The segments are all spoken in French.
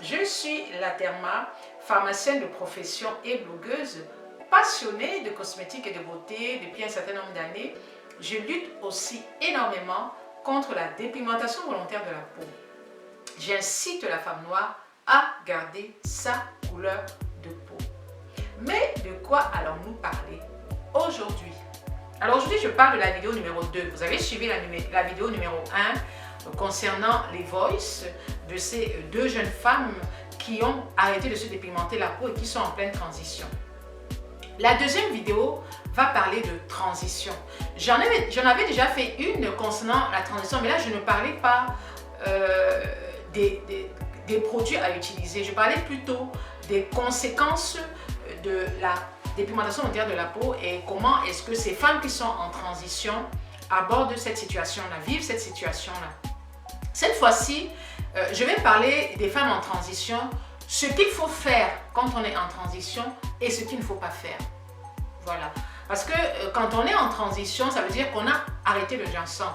Je suis Laterma, pharmacienne de profession et blogueuse, passionnée de cosmétiques et de beauté depuis un certain nombre d'années. Je lutte aussi énormément contre la dépigmentation volontaire de la peau. J'incite la femme noire à garder sa couleur de peau. Mais de quoi allons-nous parler aujourd'hui? Alors aujourd'hui, je parle de la vidéo numéro 2. Vous avez suivi la vidéo numéro 1 concernant les voices de ces deux jeunes femmes qui ont arrêté de se dépigmenter la peau et qui sont en pleine transition. La deuxième vidéo va parler de transition. J'en avais déjà fait une concernant la transition, mais là je ne parlais pas des produits à utiliser. Je parlais plutôt des conséquences de la dépigmentation volontaire de la peau et comment est-ce que ces femmes qui sont en transition abordent cette situation-là, vivent cette situation-là. Cette fois-ci, je vais parler des femmes en transition, ce qu'il faut faire quand on est en transition et ce qu'il ne faut pas faire. Voilà. Parce que quand on est en transition, ça veut dire qu'on a arrêté le ginseng.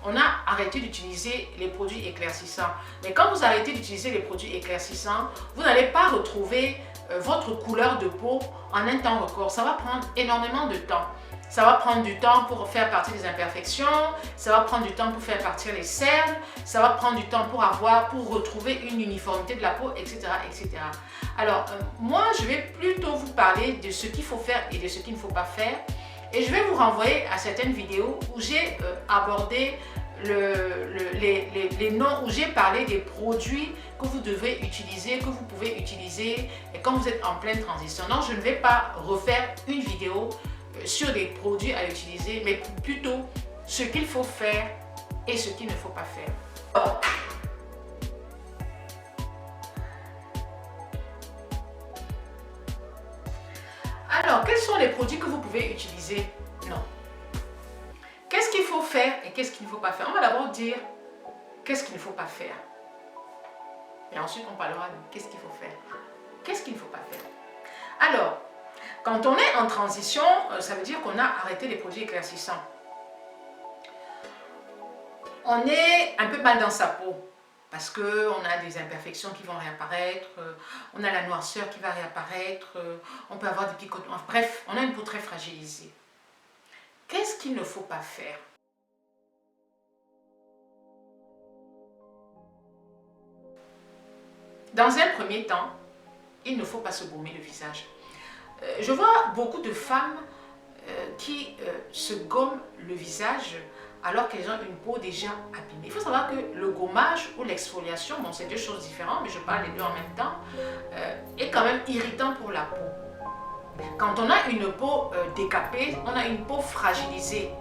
On a arrêté d'utiliser les produits éclaircissants. Mais quand vous arrêtez d'utiliser les produits éclaircissants, vous n'allez pas retrouver votre couleur de peau en un temps record. Ça va prendre énormément de temps. Ça va prendre du temps pour faire partir les imperfections, ça va prendre du temps pour faire partir les cernes, ça va prendre du temps pour retrouver une uniformité de la peau, etc. etc. Alors, moi, je vais plutôt vous parler de ce qu'il faut faire et de ce qu'il ne faut pas faire. Et je vais vous renvoyer à certaines vidéos où j'ai abordé les noms, où j'ai parlé des produits que vous devez utiliser, que vous pouvez utiliser et quand vous êtes en pleine transition. Non, je ne vais pas refaire une vidéo sur des produits à utiliser, mais plutôt ce qu'il faut faire et ce qu'il ne faut pas faire. Alors, quels sont les produits que vous pouvez utiliser? Non. Qu'est-ce qu'il faut faire et qu'est-ce qu'il ne faut pas faire? On va d'abord dire qu'est-ce qu'il ne faut pas faire. Et ensuite, on parlera de qu'est-ce qu'il faut faire. Qu'est-ce qu'il ne faut pas faire? Alors, quand on est en transition, ça veut dire qu'on a arrêté les produits éclaircissants. On est un peu mal dans sa peau parce qu'on a des imperfections qui vont réapparaître, on a la noirceur qui va réapparaître, on peut avoir des picotements. Bref, on a une peau très fragilisée. Qu'est-ce qu'il ne faut pas faire? Dans un premier temps, il ne faut pas se baumer le visage. Je vois beaucoup de femmes qui se gomment le visage alors qu'elles ont une peau déjà abîmée. Il faut savoir que le gommage ou l'exfoliation, bon, c'est deux choses différentes, mais je parle des deux en même temps, est quand même irritant pour la peau. Quand on a une peau décapée, on a une peau fragilisée.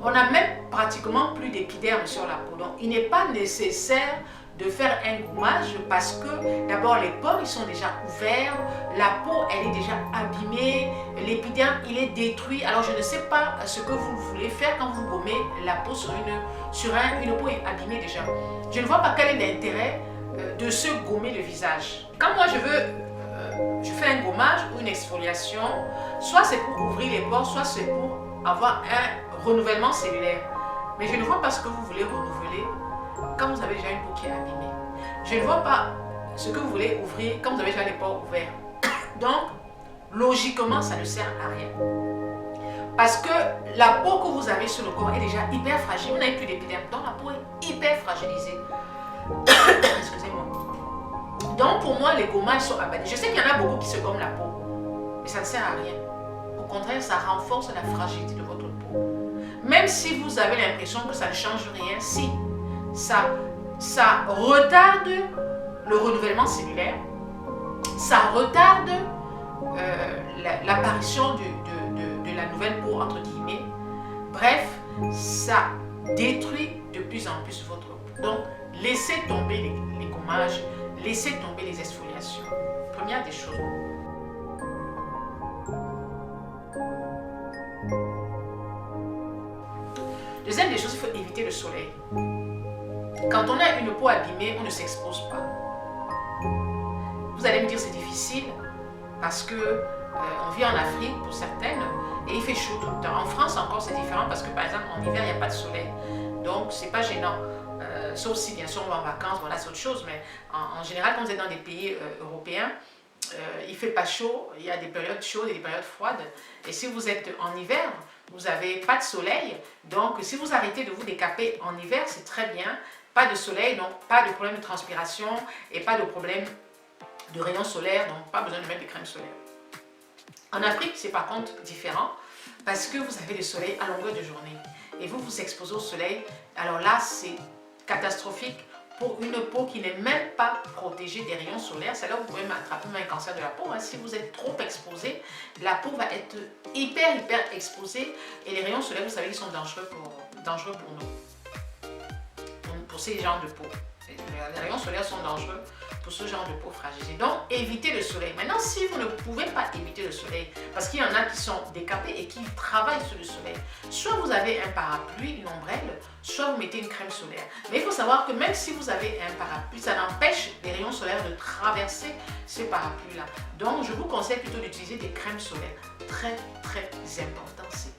On n'a même pratiquement plus d'épiderme sur la peau. Donc, il n'est pas nécessaire de faire un gommage parce que d'abord les pores ils sont déjà ouverts, la peau elle est déjà abîmée, l'épiderme il est détruit. Alors je ne sais pas ce que vous voulez faire quand vous gommez la peau sur une peau abîmée déjà. Je ne vois pas quel est l'intérêt de se gommer le visage. Quand moi je fais un gommage ou une exfoliation, soit c'est pour ouvrir les pores, soit c'est pour avoir un renouvellement cellulaire. Mais je ne vois pas ce que vous voulez renouveler quand vous avez déjà une peau qui est abîmée. Je ne vois pas ce que vous voulez ouvrir quand vous avez déjà les pores ouverts. Donc, logiquement, ça ne sert à rien. Parce que la peau que vous avez sur le corps est déjà hyper fragile. Vous n'avez plus d'épiderme, donc la peau est hyper fragilisée. Excusez-moi. Donc, pour moi, les gommages sont abandonnés. Je sais qu'il y en a beaucoup qui se gomment la peau, mais ça ne sert à rien. Au contraire, ça renforce la fragilité de votre peau. Même si vous avez l'impression que ça ne change rien, si ça retarde le renouvellement cellulaire, ça retarde l'apparition de la nouvelle peau, entre guillemets. Bref, ça détruit de plus en plus votre peau. Donc, laissez tomber les gommages, laissez tomber les exfoliations. Première des choses. Deuxième des choses, il faut éviter le soleil. Quand on a une peau abîmée, on ne s'expose pas. Vous allez me dire c'est difficile parce que on vit en Afrique pour certaines et il fait chaud tout le temps. En France encore c'est différent parce que par exemple en hiver il n'y a pas de soleil. Donc, c'est pas gênant. Sauf si, bien sûr, on va en vacances, voilà, c'est autre chose. Mais en général, quand vous êtes dans des pays européens, il fait pas chaud, il y a des périodes chaudes et des périodes froides. Et si vous êtes en hiver, vous n'avez pas de soleil. Donc, si vous arrêtez de vous décaper en hiver, c'est très bien. Pas de soleil, donc pas de problème de transpiration et pas de problème de rayons solaires, donc pas besoin de mettre des crèmes solaires. En Afrique, c'est par contre différent parce que vous avez le soleil à longueur de journée et vous vous exposez au soleil. Alors là, c'est catastrophique pour une peau qui n'est même pas protégée des rayons solaires. C'est là où vous pouvez attraper un cancer de la peau. Si vous êtes trop exposé, la peau va être hyper exposée et les rayons solaires, vous savez, ils sont dangereux pour nous, pour ces genres de peau. Les rayons solaires sont dangereux pour ce genre de peau fragilisée. Donc, évitez le soleil. Maintenant, si vous ne pouvez pas éviter le soleil, parce qu'il y en a qui sont décapés et qui travaillent sur le soleil, soit vous avez un parapluie, une ombrelle, soit vous mettez une crème solaire. Mais il faut savoir que même si vous avez un parapluie, ça n'empêche les rayons solaires de traverser ce parapluie-là. Donc, je vous conseille plutôt d'utiliser des crèmes solaires. Très important. C'est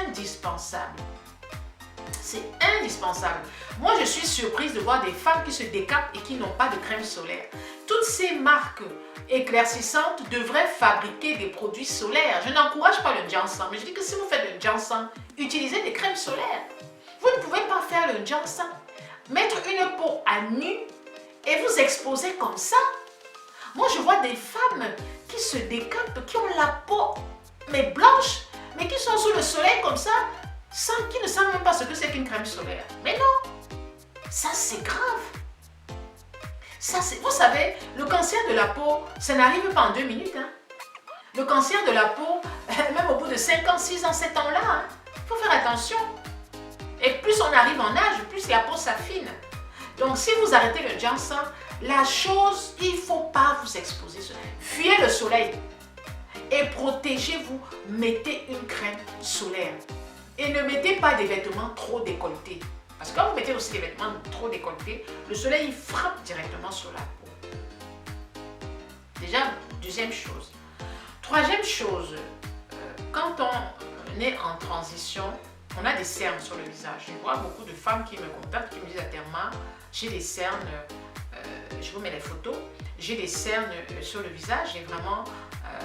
indispensable. C'est indispensable. Moi, je suis surprise de voir des femmes qui se décapent et qui n'ont pas de crème solaire. Toutes ces marques éclaircissantes devraient fabriquer des produits solaires. Je n'encourage pas le ginseng, mais je dis que si vous faites le ginseng, utilisez des crèmes solaires. Vous ne pouvez pas faire le ginseng, mettre une peau à nu et vous exposer comme ça. Moi, je vois des femmes qui se décapent, qui ont la peau mais blanche, mais qui sont sous le soleil comme ça, qui ne savent même pas ce que c'est qu'une crème solaire. Mais non, ça c'est grave. Vous savez, le cancer de la peau, ça n'arrive pas en 2 minutes. Le cancer de la peau, même au bout de 5 ans, 6 ans, 7 ans-là, il faut faire attention. Et plus on arrive en âge, plus la peau s'affine. Donc si vous arrêtez le ginseng, la chose, il ne faut pas vous exposer. Fuyez le soleil et protégez-vous. Mettez une crème solaire. Et ne mettez pas des vêtements trop décolletés. Parce que quand vous mettez aussi des vêtements trop décolletés, le soleil il frappe directement sur la peau. Déjà, deuxième chose. Troisième chose, quand on est en transition, on a des cernes sur le visage. Je vois beaucoup de femmes qui me contactent, qui me disent à Therma, j'ai des cernes, je vous mets les photos, j'ai des cernes sur le visage et vraiment,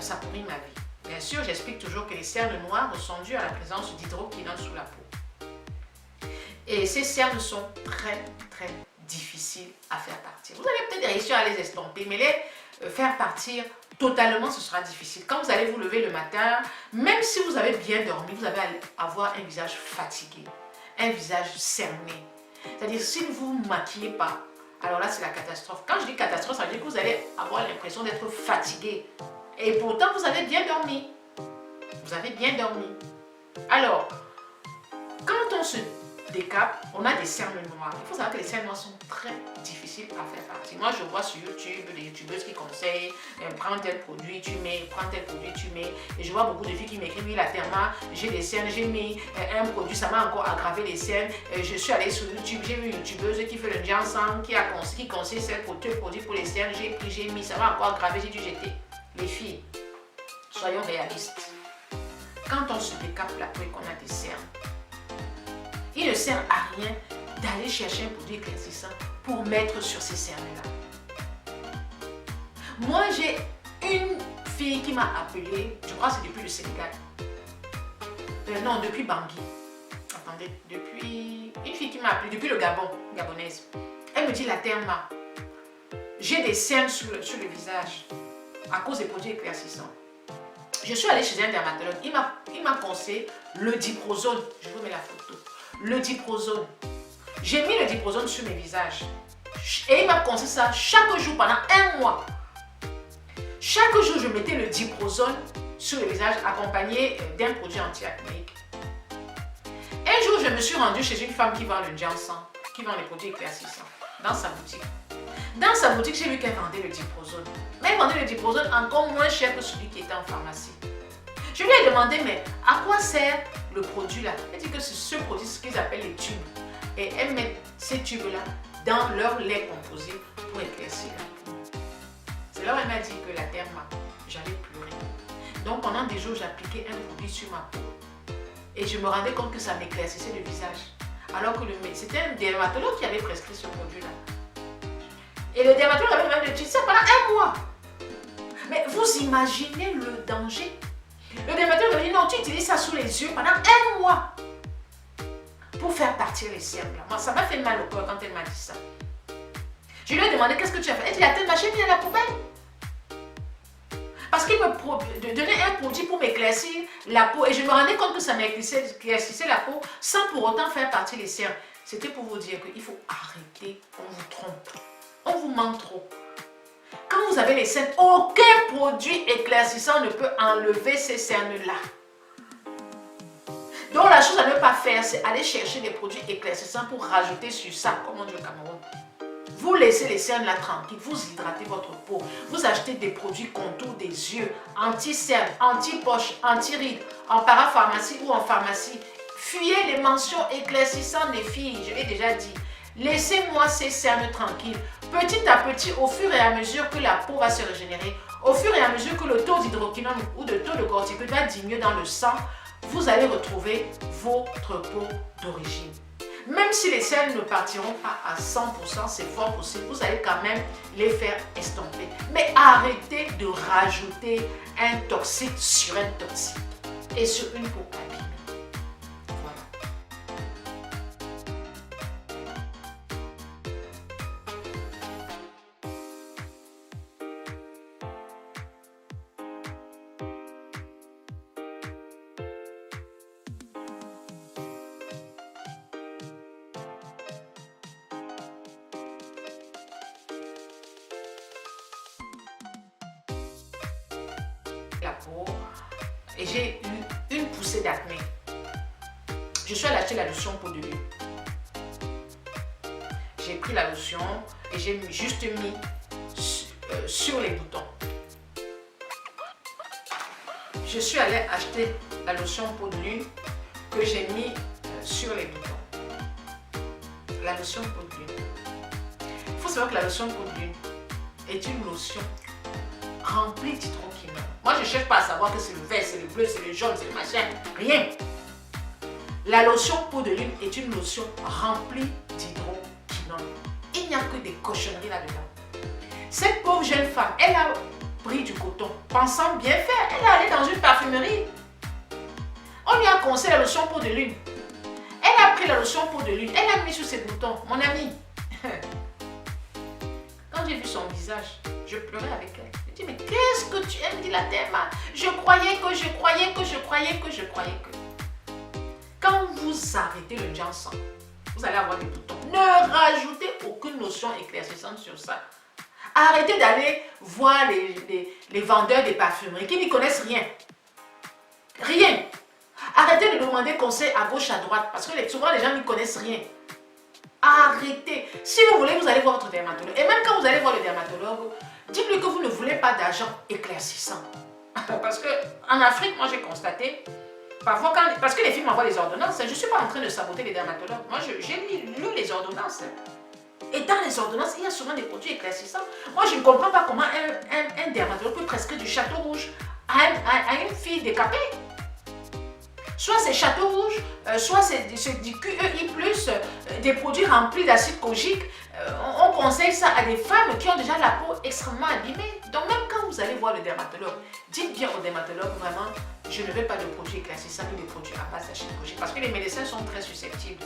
ça pourrit ma vie. Bien sûr, j'explique toujours que les cernes noires sont dues à la présence d'hydroquinone sous la peau. Et ces cernes sont très difficiles à faire partir. Vous allez peut-être réussir à les estomper, mais les faire partir totalement, ce sera difficile. Quand vous allez vous lever le matin, même si vous avez bien dormi, vous allez avoir un visage fatigué, un visage cerné. C'est-à-dire, si vous ne vous maquillez pas, alors là, c'est la catastrophe. Quand je dis catastrophe, ça veut dire que vous allez avoir l'impression d'être fatigué. Et pourtant, vous avez bien dormi. Vous avez bien dormi. Alors, quand on se décape, on a des cernes noires. Il faut savoir que les cernes noires sont très difficiles à faire partir. Moi, je vois sur YouTube des youtubeuses qui conseillent prends tel produit, tu mets, prends tel produit, tu mets. Et je vois beaucoup de filles qui m'écrivent, oui, la Therma, j'ai des cernes, j'ai mis un produit, ça m'a encore aggravé les cernes. Je suis allée sur YouTube, j'ai vu une youtubeuse qui fait le ginseng, qui conseille ce produit pour les cernes. J'ai pris, j'ai mis, ça m'a encore aggravé, j'ai dû jeter. Les filles, soyons réalistes. Quand on se décape la peau et qu'on a des cernes, il ne sert à rien d'aller chercher un produit éclaircissant pour mettre sur ces cernes-là. Moi, j'ai une fille qui m'a appelée, je crois que c'est depuis le Sénégal. Non, depuis Bangui. Attendez, une fille qui m'a appelée, depuis le Gabon, gabonaise. Elle me dit, la Therma, j'ai des cernes sur le visage à cause des produits éclaircissants. Je suis allée chez un dermatologue, il m'a conseillé le diprozone. Je vous mets la photo. Le diprozone. J'ai mis le diprozone sur mes visages. Et il m'a conseillé ça chaque jour pendant 1 mois. Chaque jour, je mettais le diprozone sur le visage accompagné d'un produit anti-acnéique. Un jour, je me suis rendue chez une femme qui vend le ginseng, qui vend les produits éclaircissants, dans sa boutique. Dans sa boutique, j'ai vu qu'elle vendait le diprozone. Mais elle vendait le diprozone encore moins cher que celui qui était en pharmacie. Je lui ai demandé, mais à quoi sert le produit là? Elle dit que c'est ce produit, ce qu'ils appellent les tubes. Et elles mettent ces tubes-là dans leur lait composé pour éclaircir la peau. C'est là où elle m'a dit que la Therma, j'allais pleurer. Donc pendant des jours, j'appliquais un produit sur ma peau. Et je me rendais compte que ça m'éclaircissait le visage. alors que c'était un dermatologue qui avait prescrit ce produit-là. Et le dermatologue avait même utilisé ça pendant 1 mois. Mais vous imaginez le danger? Le dermatologue avait dit non, tu utilises ça sous les yeux pendant 1 mois pour faire partir les cernes. Moi, ça m'a fait mal au corps quand elle m'a dit ça. Je lui ai demandé qu'est-ce que tu as fait. Elle dit la tête machine mis à la poubelle. Parce qu'il me donnait un produit pour m'éclaircir la peau et je me rendais compte que ça m'éclaircissait la peau sans pour autant faire partir les cernes. C'était pour vous dire qu'il faut arrêter, on vous trompe, on vous ment trop. Quand vous avez les cernes, aucun produit éclaircissant ne peut enlever ces cernes-là. Donc la chose à ne pas faire, c'est aller chercher des produits éclaircissants pour rajouter sur ça, comme on dit au Cameroun. Vous laissez les cernes là tranquilles, vous hydratez votre peau, vous achetez des produits contour des yeux, anti-cernes, anti-poches, anti-rides, en parapharmacie ou en pharmacie. Fuyez les mentions éclaircissantes des filles, je l'ai déjà dit. Laissez-moi ces cernes tranquilles. Petit à petit, au fur et à mesure que la peau va se régénérer, au fur et à mesure que le taux d'hydroquinone ou de taux de corticoïde va diminuer dans le sang, vous allez retrouver votre peau d'origine. Même si les cernes ne partiront pas à 100%, c'est fort possible, vous allez quand même les faire estomper. Mais arrêtez de rajouter un toxique sur un toxique et sur une peau abîmée. La peau et j'ai eu une poussée d'acné. Je suis allée acheter la lotion peau de lune. J'ai pris la lotion et j'ai juste mis sur les boutons. Je suis allée acheter la lotion peau de lune que j'ai mis sur les boutons. La lotion peau de lune. Il faut savoir que la lotion peau de lune est une lotion remplie d'hydroquinone. Moi, je ne cherche pas à savoir que c'est le vert, c'est le bleu, c'est le jaune, c'est le machin. Rien. La lotion peau de lune est une lotion remplie d'hydroquinone. Il n'y a que des cochonneries là-dedans. Cette pauvre jeune femme, elle a pris du coton, pensant bien faire. Elle est allée dans une parfumerie. On lui a conseillé la lotion peau de lune. Elle a pris la lotion peau de lune. Elle a mis sur ses boutons. Mon amie, quand j'ai vu son visage, je pleurais avec elle. Je dis, mais qu'est-ce que tu aimes, dit la Théma? Je croyais que. Quand vous arrêtez le Johnson, vous allez avoir des boutons. Ne rajoutez aucune lotion éclaircissante sur ça. Arrêtez d'aller voir les vendeurs des parfumeries qui n'y connaissent rien. Rien. Arrêtez de demander conseil à gauche, à droite, parce que souvent les gens n'y connaissent rien. Arrêtez. Si vous voulez, vous allez voir votre dermatologue. Et même quand vous allez voir le dermatologue, dites-lui que vous ne voulez pas d'agent éclaircissant. Parce qu'en Afrique, moi j'ai constaté, parfois parce que les filles m'envoient les ordonnances, je ne suis pas en train de saboter les dermatologues. Moi j'ai lu les ordonnances. Et dans les ordonnances, il y a souvent des produits éclaircissants. Moi je ne comprends pas comment un dermatologue peut prescrire du château rouge à une fille décapée. Soit c'est château rouge, soit c'est du QEI+, des produits remplis d'acide kojique. On conseille ça à des femmes qui ont déjà la peau extrêmement abîmée. Donc même quand vous allez voir le dermatologue, dites bien au dermatologue vraiment, je ne veux pas de produits éclaircissants ni des produits à base d'acide kojique. Parce que les médecins sont très susceptibles.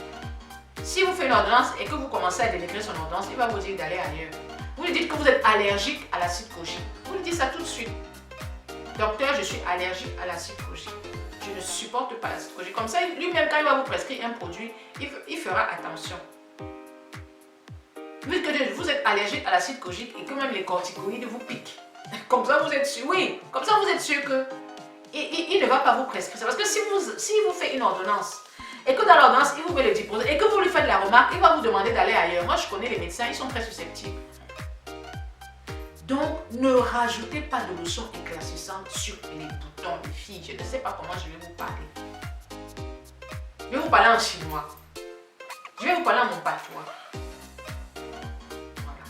Si vous faites une ordonnance et que vous commencez à dénigrer son ordonnance, il va vous dire d'aller ailleurs. Vous lui dites que vous êtes allergique à l'acide kojique. Vous lui dites ça tout de suite. Docteur, je suis allergique à l'acide kojique. Je ne supporte pas l'acide kojique. Comme ça, lui-même, quand il va vous prescrire un produit, il fera attention. Vu que vous êtes allergique à l'acide kojique et que même les corticoïdes vous piquent. Comme ça, vous êtes sûr. Oui, comme ça, vous êtes sûr que il ne va pas vous prescrire. Parce que si vous fait une ordonnance et que dans l'ordonnance, il vous met le diposé et que vous lui faites la remarque, il va vous demander d'aller ailleurs. Moi, je connais les médecins, ils sont très susceptibles. Donc, ne rajoutez pas de lotion éclaircissante sur les boutons, les filles. Je ne sais pas comment je vais vous parler. Je vais vous parler en chinois. Je vais vous parler en mon patois. Voilà.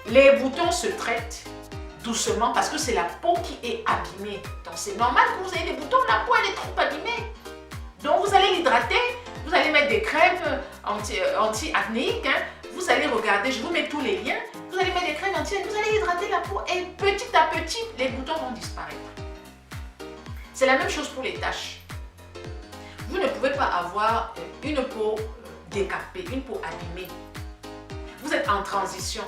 Les boutons se traitent doucement parce que c'est la peau qui est abîmée. Donc, c'est normal que vous ayez des boutons. La peau, elle est trop abîmée. Donc, vous allez l'hydrater. vous allez mettre des crèmes anti-acnéiques, hein. Vous allez regarder, je vous mets tous les liens. Vous allez mettre des crèmes anti-acnéiques, vous allez hydrater la peau et petit à petit, les boutons vont disparaître. C'est la même chose pour les taches. Vous ne pouvez pas avoir une peau décapée, une peau abîmée. Vous êtes en transition.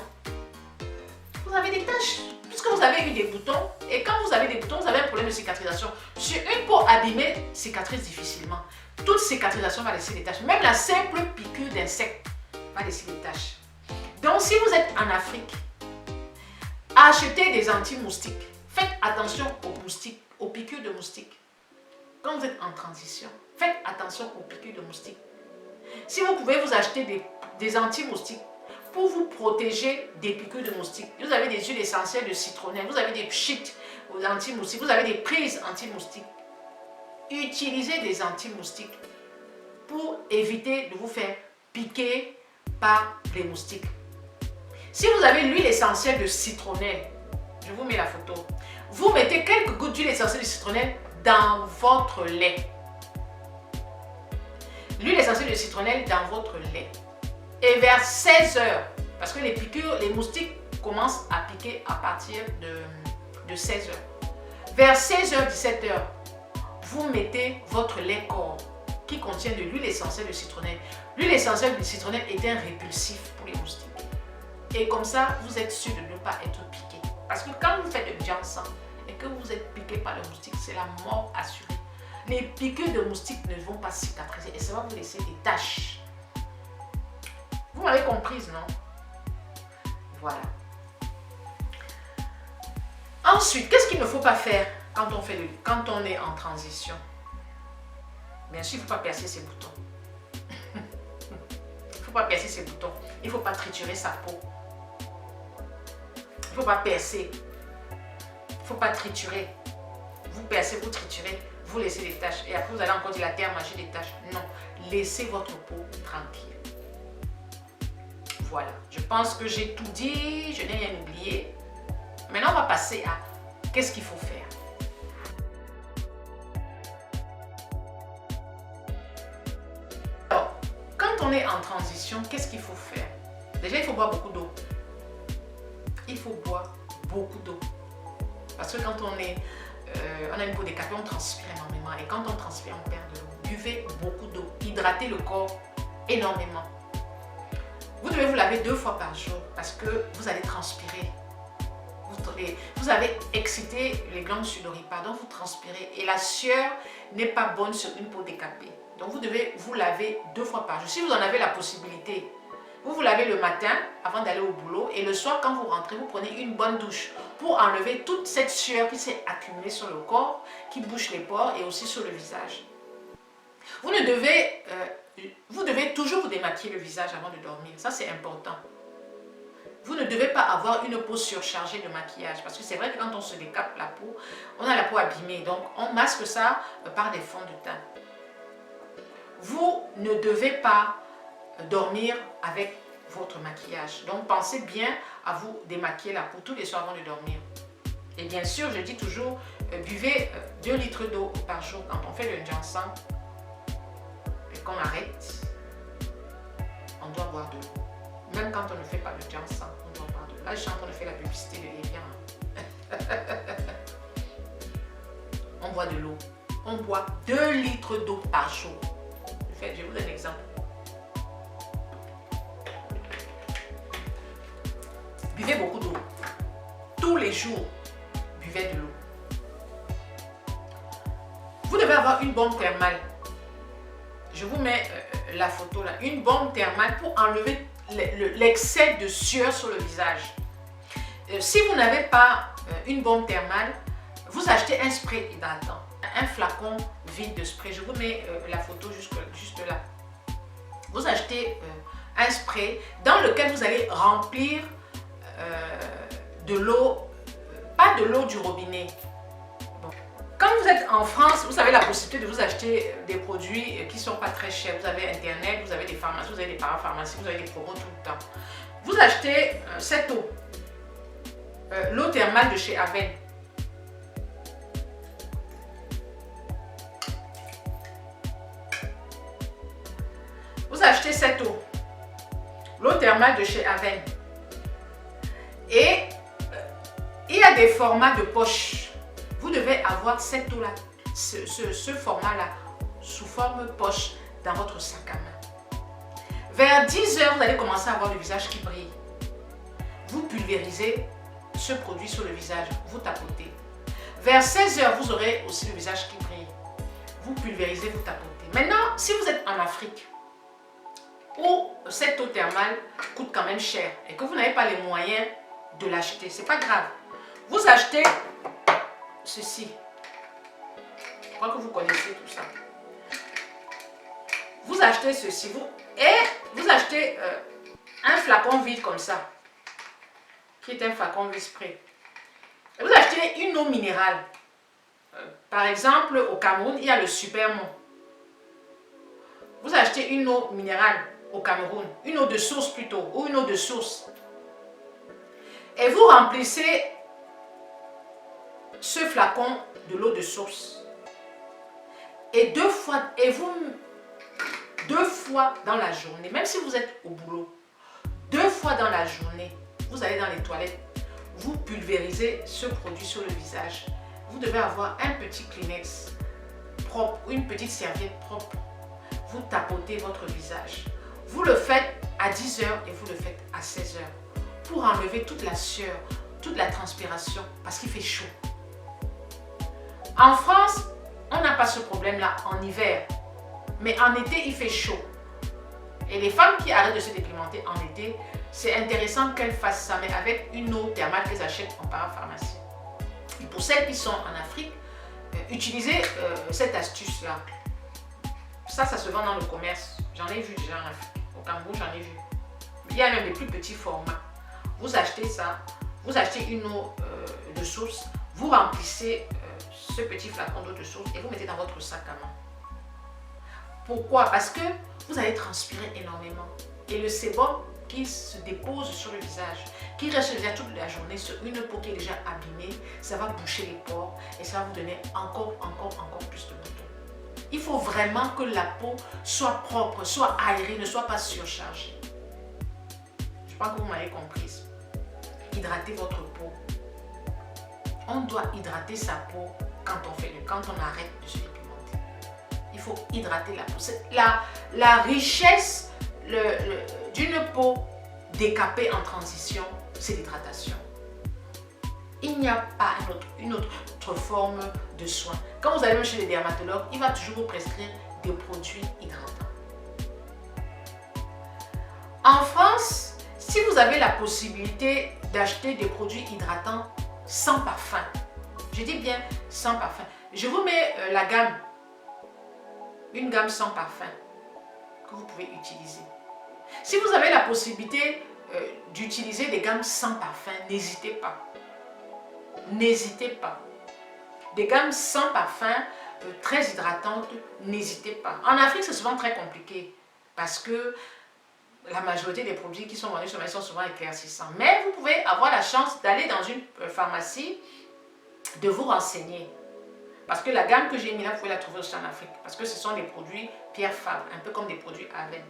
Vous avez des taches, puisque vous avez eu des boutons. Et quand vous avez des boutons, vous avez un problème de cicatrisation. Sur une peau abîmée, cicatrise difficilement. Toute cicatrisation va laisser des taches. Même la simple piqûre d'insecte va laisser des taches. Donc si vous êtes en Afrique, achetez des anti-moustiques. Faites attention aux moustiques, aux piqûres de moustiques. Quand vous êtes en transition, faites attention aux piqûres de moustiques. Si vous pouvez vous acheter des anti-moustiques pour vous protéger des piqûres de moustiques. Vous avez des huiles essentielles de citronnelle, vous avez des pchits anti-moustiques, vous avez des prises anti-moustiques. Utilisez des anti-moustiques pour éviter de vous faire piquer par les moustiques. Si vous avez l'huile essentielle de citronnelle, je vous mets la photo, vous mettez quelques gouttes d'huile essentielle de citronnelle dans votre lait. L'huile essentielle de citronnelle dans votre lait. Et vers 16 heures, parce que les piqûres, les moustiques commencent à piquer à partir de 16 heures. Vers 16h, 17h, vous mettez votre lait corps qui contient de l'huile essentielle de citronnelle. L'huile essentielle de citronnelle est un répulsif pour les moustiques. Et comme ça, vous êtes sûr de ne pas être piqué. Parce que quand vous faites le ginseng et que vous êtes piqué par le moustique, c'est la mort assurée. Les piqûres de moustiques ne vont pas cicatriser et ça va vous laisser des taches. Vous m'avez comprise, non? Voilà. Ensuite, qu'est-ce qu'il ne faut pas faire quand on est en transition? Bien sûr, il ne faut pas percer ses boutons. Il ne faut pas percer ses boutons. Il ne faut pas triturer sa peau. Il ne faut pas percer. Il ne faut pas triturer. Vous percez, vous triturez, vous laissez des taches. Et après, vous allez encore dire la terre manger des taches. Non. Laissez votre peau tranquille. Voilà. Je pense que j'ai tout dit. Je n'ai rien oublié. Maintenant, on va passer à qu'est-ce qu'il faut faire. Alors, quand on est en transition, qu'est-ce qu'il faut faire? Déjà, il faut boire beaucoup d'eau. Il faut boire beaucoup d'eau. Parce que quand on a une peau décapée, on transpire énormément. Et quand on transpire, on perd de l'eau. Buvez beaucoup d'eau. Hydratez le corps énormément. Vous devez vous laver 2 fois par jour parce que vous allez transpirer. Vous avez excité les glandes sudoripare, donc vous transpirez. Et la sueur n'est pas bonne sur une peau décapée. Donc vous devez vous laver 2 fois par jour. Si vous en avez la possibilité, vous vous lavez le matin avant d'aller au boulot. Et le soir, quand vous rentrez, vous prenez une bonne douche pour enlever toute cette sueur qui s'est accumulée sur le corps, qui bouche les pores et aussi sur le visage. Vous devez toujours vous démaquiller le visage avant de dormir. Ça, c'est important. Vous ne devez pas avoir une peau surchargée de maquillage. Parce que c'est vrai que quand on se décape la peau, on a la peau abîmée. Donc, on masque ça par des fonds de teint. Vous ne devez pas dormir avec votre maquillage. Donc, pensez bien à vous démaquiller la peau tous les soirs avant de dormir. Et bien sûr, je dis toujours, buvez 2 litres d'eau par jour quand on fait le ginseng. Et qu'on arrête, on doit boire de l'eau. Même quand on ne fait pas le ginseng, on doit boire de l'eau. Là, je suis en train de faire la publicité de Evian. On boit de l'eau. On boit 2 litres d'eau par jour. Je vous donne un exemple. Buvez beaucoup d'eau. Tous les jours, buvez de l'eau. Vous devez avoir une bombe thermale. Je vous mets la photo là. Une bombe thermale pour enlever l'excès de sueur sur le visage. Si vous n'avez pas une bombe thermale, vous achetez un spray hydratant. Un flacon vide de spray. Je vous mets la photo juste là. Vous achetez un spray dans lequel vous allez remplir de l'eau, pas de l'eau du robinet. Bon. Quand vous êtes en France, vous avez la possibilité de vous acheter des produits qui ne sont pas très chers. Vous avez Internet, vous avez des pharmacies, vous avez des parapharmacies, vous avez des promos tout le temps. Vous achetez cette eau, l'eau thermale de chez Aven. achetez cette eau, l'eau thermale de chez Aven. Et il y a des formats de poche. Vous devez avoir cette eau-là, ce format-là, sous forme poche dans votre sac à main. Vers 10 heures, vous allez commencer à avoir le visage qui brille. Vous pulvérisez ce produit sur le visage, vous tapotez. Vers 16 heures, vous aurez aussi le visage qui brille. Vous pulvérisez, vous tapotez. Maintenant, si vous êtes en Afrique, où cette eau thermale coûte quand même cher et que vous n'avez pas les moyens de l'acheter, c'est pas grave. Vous achetez ceci. Je crois que vous connaissez tout ça. Vous achetez ceci. Vous achetez un flacon vide comme ça, qui est un flacon vide spray. Et vous achetez une eau minérale. Par exemple, au Cameroun, il y a le Supermont. Vous achetez une eau minérale au Cameroun, une eau de source plutôt, ou une eau de source. Et vous remplissez ce flacon de l'eau de source. Et deux fois dans la journée, même si vous êtes au boulot, 2 fois dans la journée, vous allez dans les toilettes, vous pulvérisez ce produit sur le visage. Vous devez avoir un petit Kleenex propre, une petite serviette propre. Vous tapotez votre visage. Vous le faites à 10 heures et vous le faites à 16 heures pour enlever toute la sueur, toute la transpiration parce qu'il fait chaud. En France, on n'a pas ce problème-là en hiver, mais en été, il fait chaud. Et les femmes qui arrêtent de se dépigmenter en été, c'est intéressant qu'elles fassent ça, mais avec une eau thermale qu'elles achètent en parapharmacie. Et pour celles qui sont en Afrique, utilisez cette astuce-là. Ça se vend dans le commerce. J'en ai vu déjà en Afrique. Au Cameroun, j'en ai vu. Il y a même des plus petits formats. Vous achetez ça, vous achetez une eau de source, vous remplissez ce petit flacon d'eau de source et vous mettez dans votre sac à main. Pourquoi? Parce que vous allez transpirer énormément. Et le sébum qui se dépose sur le visage, qui reste déjà toute la journée sur une peau qui est déjà abîmée, ça va boucher les pores et ça va vous donner encore plus de boutons. Il faut vraiment que la peau soit propre, soit aérée, ne soit pas surchargée. Je pense que vous m'avez comprise. Hydratez votre peau. On doit hydrater sa peau quand on arrête de se dépigmenter. Il faut hydrater la peau. La richesse d'une peau décapée en transition, c'est l'hydratation. Il n'y a pas une autre forme de soin. Quand vous allez chez les dermatologues, il va toujours vous prescrire des produits hydratants. En France, si vous avez la possibilité d'acheter des produits hydratants sans parfum, je dis bien sans parfum, je vous mets la gamme, une gamme sans parfum que vous pouvez utiliser. Si vous avez la possibilité d'utiliser des gammes sans parfum, n'hésitez pas. N'hésitez pas. Des gammes sans parfum, très hydratantes, n'hésitez pas. En Afrique, c'est souvent très compliqué parce que la majorité des produits qui sont vendus sur le marché sont souvent éclaircissants. Mais vous pouvez avoir la chance d'aller dans une pharmacie, de vous renseigner. Parce que la gamme que j'ai mis là, vous pouvez la trouver aussi en Afrique. Parce que ce sont des produits Pierre Fabre, un peu comme des produits Aven.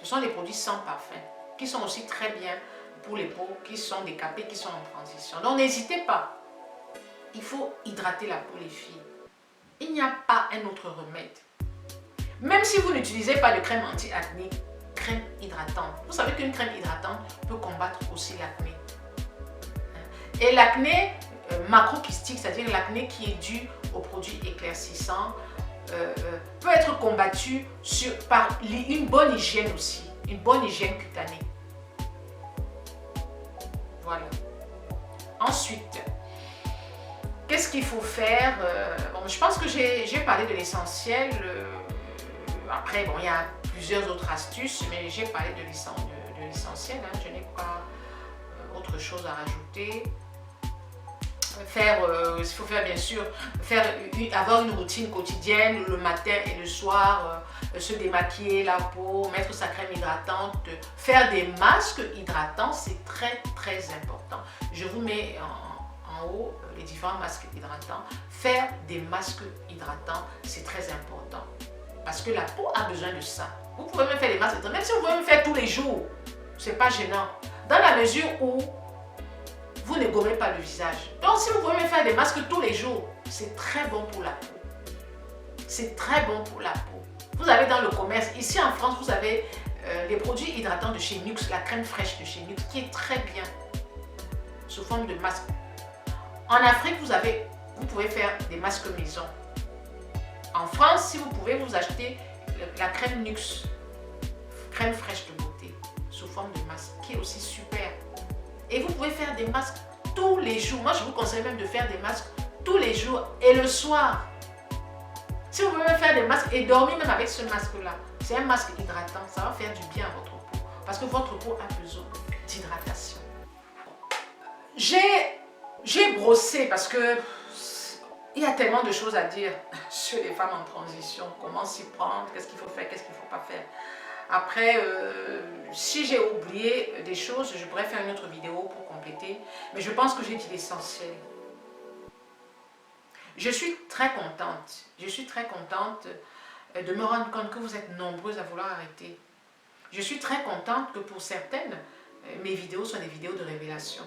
Ce sont des produits sans parfum, qui sont aussi très bien pour les peaux qui sont décapées, qui sont en transition. Donc n'hésitez pas. Il faut hydrater la peau, les filles. Il n'y a pas un autre remède. Même si vous n'utilisez pas de crème anti-acné, crème hydratante. Vous savez qu'une crème hydratante peut combattre aussi l'acné. Et l'acné macrokystique, c'est-à-dire l'acné qui est dû aux produits éclaircissants, peut être combattu par une bonne hygiène aussi, une bonne hygiène cutanée. Voilà. Ensuite, qu'est-ce qu'il faut faire? Bon, je pense que j'ai parlé de l'essentiel. Après, bon, il y a plusieurs autres astuces, mais j'ai parlé de l'essentiel. Hein. Je n'ai pas autre chose à rajouter. Il faut faire bien sûr, avoir une routine quotidienne le matin et le soir, se démaquiller la peau, mettre sa crème hydratante, faire des masques hydratants, c'est très important. Je vous mets en haut les différents masques hydratants. Faire des masques hydratants, c'est très important parce que la peau a besoin de ça. Vous pouvez même faire des masques, même si vous pouvez me faire tous les jours, c'est pas gênant. Dans la mesure où vous ne gommez pas le visage. Donc si vous pouvez me faire des masques tous les jours, c'est très bon pour la peau. C'est très bon pour la peau. Vous avez dans le commerce, ici en France, vous avez les produits hydratants de chez Nux, la crème fraîche de chez Nux, qui est très bien, sous forme de masque. En Afrique, vous pouvez faire des masques maison. En France, si vous pouvez, vous achetez la crème Nux, crème fraîche de beauté, sous forme de masque, qui est aussi super. Et vous pouvez faire des masques tous les jours. Moi, je vous conseille même de faire des masques tous les jours et le soir. Si vous pouvez faire des masques et dormir même avec ce masque-là, c'est un masque hydratant, ça va faire du bien à votre peau. Parce que votre peau a besoin d'hydratation. J'ai brossé parce que il y a tellement de choses à dire sur les femmes en transition. Comment s'y prendre, qu'est-ce qu'il faut faire, qu'est-ce qu'il ne faut pas faire. Après, si j'ai oublié des choses, je pourrais faire une autre vidéo pour compléter. Mais je pense que j'ai dit l'essentiel. Je suis très contente. Je suis très contente de me rendre compte que vous êtes nombreuses à vouloir arrêter. Je suis très contente que pour certaines, mes vidéos soient des vidéos de révélation.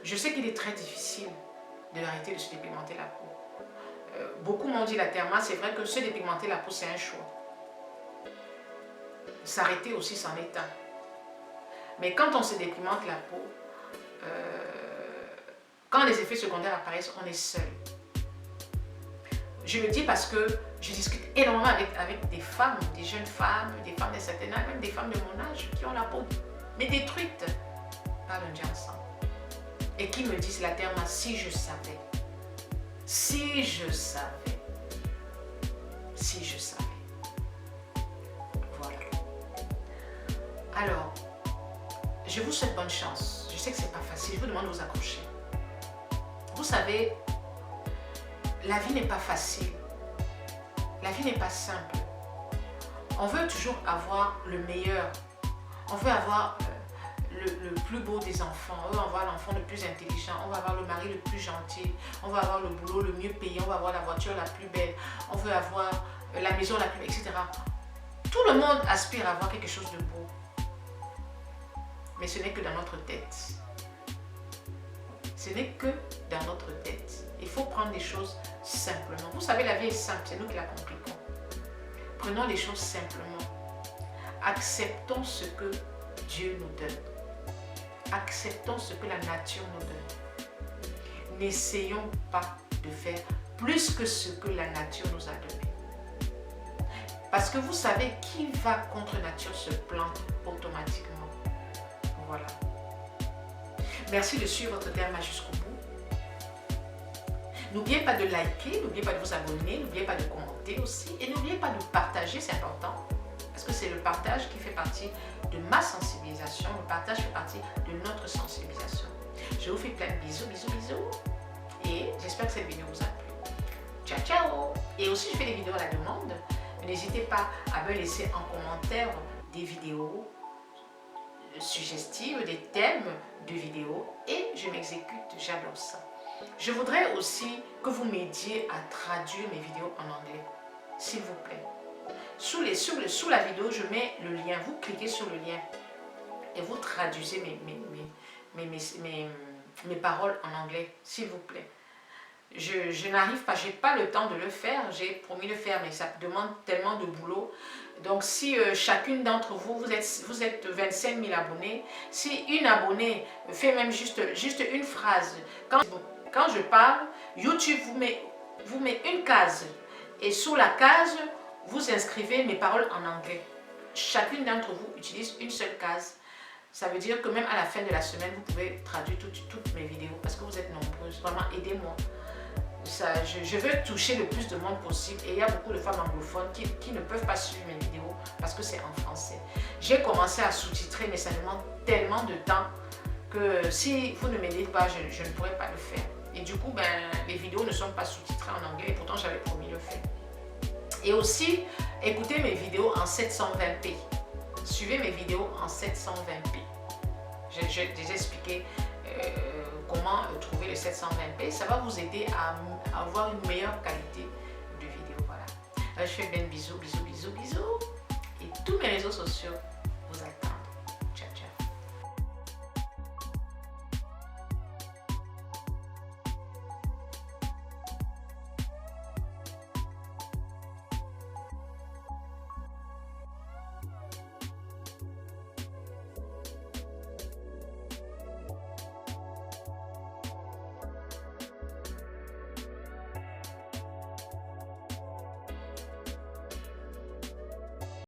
Je sais qu'il est très difficile d'arrêter de se dépigmenter la peau. Beaucoup m'ont dit la therma, c'est vrai que se dépigmenter la peau, c'est un choix. S'arrêter aussi, c'en est un. Mais quand on se dépigmente la peau, quand les effets secondaires apparaissent, on est seul. Je le dis parce que je discute énormément avec des femmes, des jeunes femmes, des femmes d'un certain âge, même des femmes de mon âge qui ont la peau mais détruite par le ginseng. Et qui me disent la therma, si je savais, si je savais, si je savais. Voilà. Alors, je vous souhaite bonne chance. Je sais que c'est pas facile, je vous demande de vous accrocher. Vous savez, la vie n'est pas facile. La vie n'est pas simple. On veut toujours avoir le meilleur. On veut avoir le plus beau des enfants. On veut avoir l'enfant le plus intelligent. On veut avoir le mari le plus gentil. On veut avoir le boulot le mieux payé. On veut avoir la voiture la plus belle. On veut avoir la maison la plus belle, etc. Tout le monde aspire à avoir quelque chose de beau. Mais ce n'est que dans notre tête. Ce n'est que dans notre tête. Il faut prendre les choses simplement. Vous savez, la vie est simple, c'est nous qui la compliquons. Prenons les choses simplement. Acceptons ce que Dieu nous donne. Acceptons ce que la nature nous donne. N'essayons pas de faire plus que ce que la nature nous a donné. Parce que vous savez, qui va contre nature se plante automatiquement. Voilà. Merci de suivre votre terme jusqu'au bout. N'oubliez pas de liker, n'oubliez pas de vous abonner, n'oubliez pas de commenter aussi. Et n'oubliez pas de partager, c'est important. Parce que c'est le partage qui fait partie de ma sensibilisation. Le partage fait partie de notre sensibilisation. Je vous fais plein de bisous, bisous, bisous. Et j'espère que cette vidéo vous a plu. Ciao, ciao. Et aussi, je fais des vidéos à la demande. N'hésitez pas à me laisser en commentaire des vidéos suggestives, des thèmes de vidéos. Et je m'exécute, j'adore ça. Je voudrais aussi que vous m'aidiez à traduire mes vidéos en anglais, s'il vous plaît. Sous la vidéo, je mets le lien. Vous cliquez sur le lien et vous traduisez mes paroles en anglais, s'il vous plaît. Je n'arrive pas, je n'ai pas le temps de le faire. J'ai promis de le faire, mais ça demande tellement de boulot. Donc, si chacune d'entre vous, vous êtes 25 000 abonnés, si une abonnée fait même juste une phrase, quand je parle, YouTube vous met une case et sous la case, vous inscrivez mes paroles en anglais. Chacune d'entre vous utilise une seule case. Ça veut dire que même à la fin de la semaine, vous pouvez traduire toutes mes vidéos parce que vous êtes nombreuses. Vraiment, aidez-moi. Je veux toucher le plus de monde possible et il y a beaucoup de femmes anglophones qui ne peuvent pas suivre mes vidéos parce que c'est en français. J'ai commencé à sous-titrer, mais ça demande tellement de temps que si vous ne m'aidez pas, je ne pourrai pas le faire. Et du coup, les vidéos ne sont pas sous-titrées en anglais et pourtant j'avais promis le faire. Et aussi, écoutez mes vidéos en 720p. Suivez mes vidéos en 720p. J'ai déjà expliqué comment trouver le 720p. Ça va vous aider à avoir une meilleure qualité de vidéo. Voilà. Je fais bien bisous, bisous, bisous, bisous. Et tous mes réseaux sociaux.